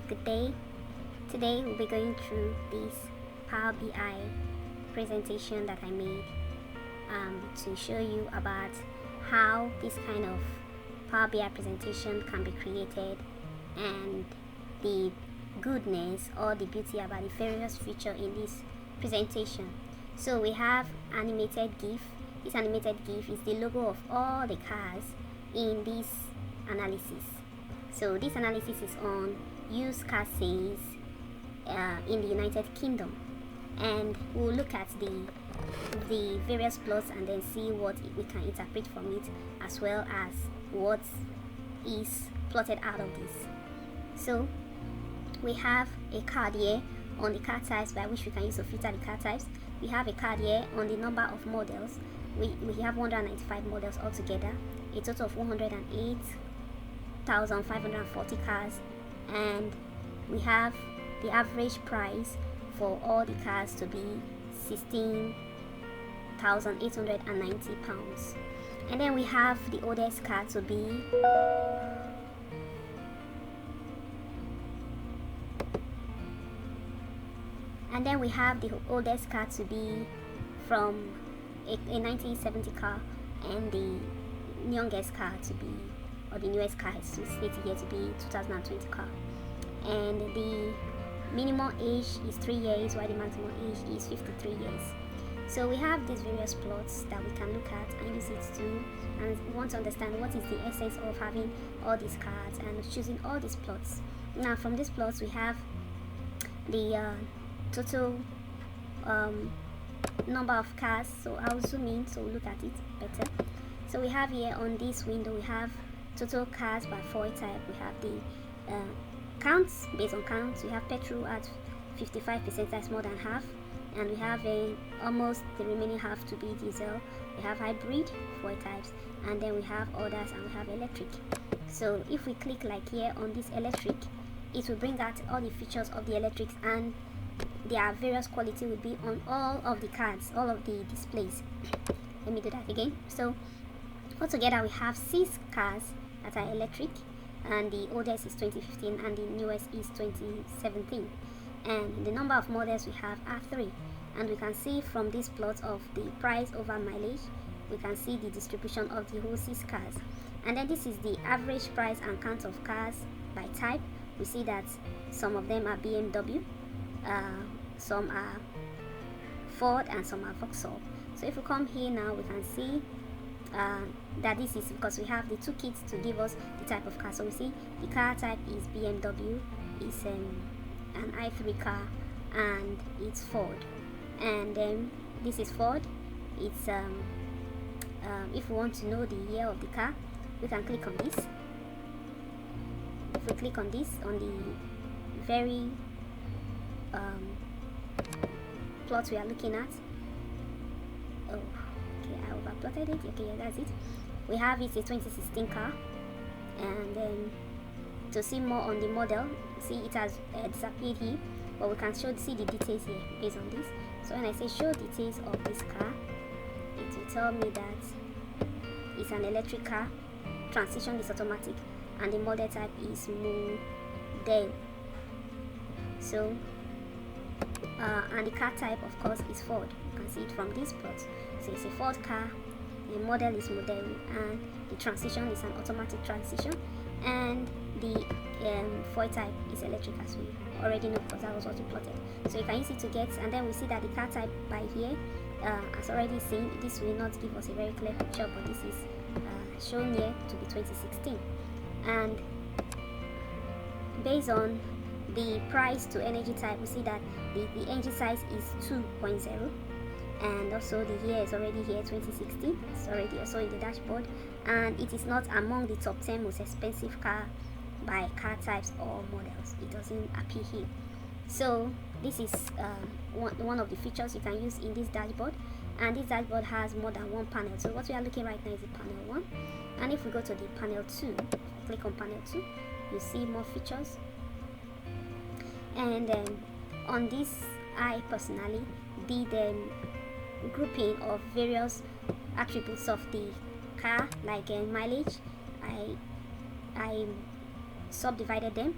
Good day. Today we'll be going through this Power BI presentation that I made to show you about how this kind of Power BI presentation can be created and the goodness or the beauty about the various features in this presentation. So we have animated GIF. This animated GIF is the logo of all the cars in this analysis. So this analysis is on used car sales in the United Kingdom, and we'll look at the various plots and then see what we can interpret from it, as well as what is plotted out of this. So we have a card here on the car types by which we can use to filter the car types. We have a card here on the number of models. We have 195 models altogether, a total of 108,540 cars, and we have the average price for all the cars to be £16,890, and then we have the oldest car to be from a 1970 car, and the youngest car to be, or the newest car is stated here to be 2020 car, and the minimum age is 3 years while the maximum age is 53 years. So we have these various plots that we can look at and use it to, and want to understand what is the essence of having all these cards and choosing all these plots. Now from these plots we have the total number of cars. So I'll zoom in so we'll look at it better. So we have here on this window, we have total cars by fuel type. We have the counts. Based on counts, we have petrol at 55%, that's more than half, and we have almost the remaining half to be diesel. We have hybrid fuel types, and then we have others, and we have electric. So if we click like here on this electric, it will bring out all the features of the electrics, and their various quality will be on all of the cards, all of the displays. Let me do that again. So altogether we have 6 cars that are electric, and the oldest is 2015 and the newest is 2017, and the number of models we have are 3. And we can see from this plot of the price over mileage, we can see the distribution of the whole 6 cars. And then this is the average price and count of cars by type. We see that some of them are BMW, some are Ford, and some are Vauxhall. So if we come here now, we can see that this is because we have the 2 kits to give us the type of car. So we see the car type is BMW, is an i3 car, and it's Ford. And then this is Ford. It's if we want to know the year of the car, we can click on this. If we click on this, on the very plot we are looking at, oh okay, I overplotted it. Okay, yeah, that's it. We have it a 2016 car, and then to see more on the model, see it has disappeared here, but we can see the details here based on this. So when I say show details of this car, it will tell me that it's an electric car, transmission is automatic, and the model type is model. So and the car type of course is Ford. You can see it from this plot. So it's a Ford car, the model is model, and the transition is an automatic transition, and the fuel type is electric, as we already know because that was what we plotted. So you can use it to get, and then we see that the car type by here, as already seen, this will not give us a very clear picture, but this is shown here to be 2016. And based on the price to energy type, we see that the energy size is 2.0, and also the year is already here, 2016. It's already also in the dashboard, and it is not among the top 10 most expensive car by car types or models. It doesn't appear here. So this is one of the features you can use in this dashboard, and this dashboard has more than one panel. So what we are looking right now is the panel 1, and if we go to the panel 2, click on panel 2, you see more features. And on this, I personally did grouping of various attributes of the car, like mileage. I subdivided them,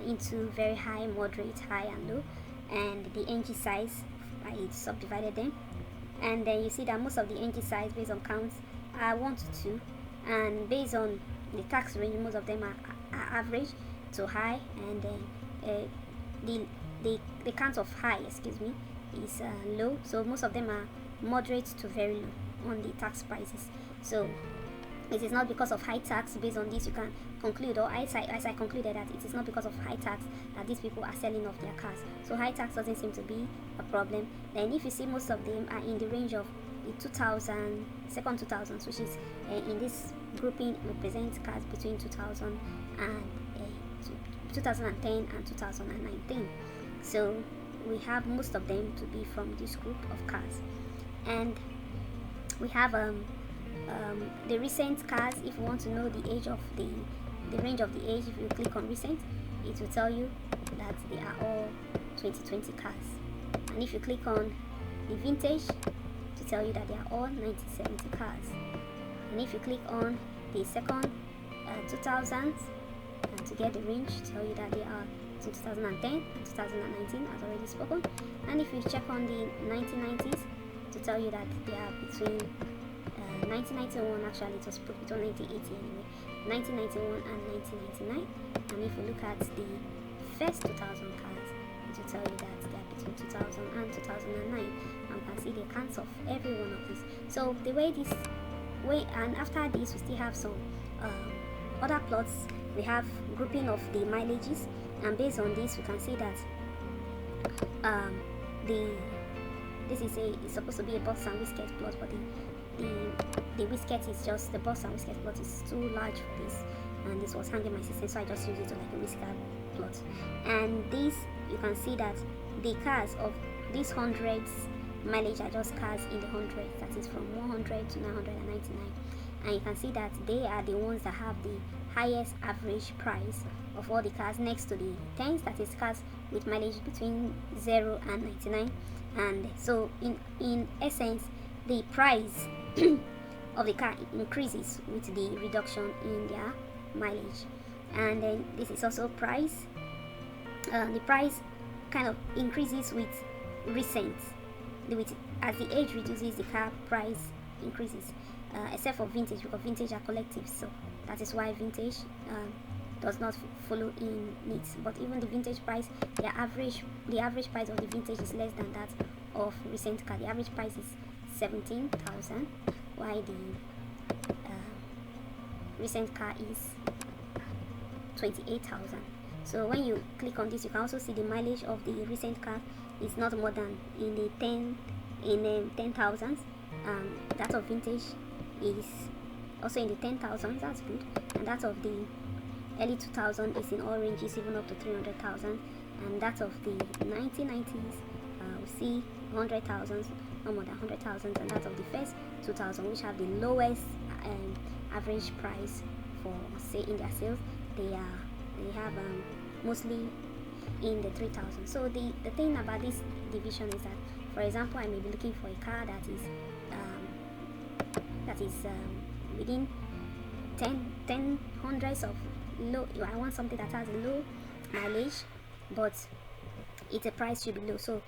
into very high, moderate, high, and low, and the NG size, I subdivided them, and then you see that most of the NG size based on counts are 1 to 2, and based on the tax range, most of them are average to high, and then the count of high, excuse me, is low. So most of them are moderate to very low on the tax prices. So it is not because of high tax. Based on this, you can conclude, or as I concluded, that it is not because of high tax that these people are selling off their cars. So high tax doesn't seem to be a problem. Then if you see, most of them are in the range of the 2000, second 2000s, which is in this grouping represents cars between 2000 and 2010 and 2019. So we have most of them to be from this group of cars. And we have the recent cars. If you want to know the age of the range of the age, if you click on recent, it will tell you that they are all 2020 cars. And if you click on the vintage, to tell you that they are all 1970 cars. And if you click on the second 2000s, and to get the range, to tell you that they are 2010 and 2019, as already spoken. And if you check on the 1990s, to tell you that they are between 1991, actually it was put between 1980 anyway, 1991 and 1999. And if you look at the first 2000 cars, it will tell you that they are between 2000 and 2009, and you can see the counts of every one of these. So the way this way, and after this we still have some other plots. We have grouping of the mileages, and based on this we can see that this is it's supposed to be a box and whiskers plot, but the whiskers is just, the box and whiskers plot is too large for this, and this was hanging my system, so I just used it to like a whisker plot. And this, you can see that the cars of these hundreds mileage are just cars in the hundreds, that is from 100 to 999, and you can see that they are the ones that have the highest average price of all the cars, next to the tens, that is cars with mileage between 0 and 99. And so in essence, the price of the car increases with the reduction in their mileage. And then this is also price, the price kind of increases with recent, as the age reduces, the car price increases, except for vintage, because vintage are collective, so that is why vintage does not follow in needs. But even the vintage price, the average price of the vintage is less than that of recent car. The average price is 17,000, while the recent car is 28,000. So when you click on this, you can also see the mileage of the recent car is not more than in the 10,000s. That of vintage is also in the 10,000s. That's good. And that of the early 2000 is in all ranges, even up to 300,000. And that of the 1990s, we see 100,000, no more than 100,000. And that of the first 2000, which have the lowest average price for, say, in their sales, they have mostly in the 3,000. So the thing about this division is that, for example, I may be looking for a car that is within 10 hundreds of low. I want something that has low mileage, but its price should be low. So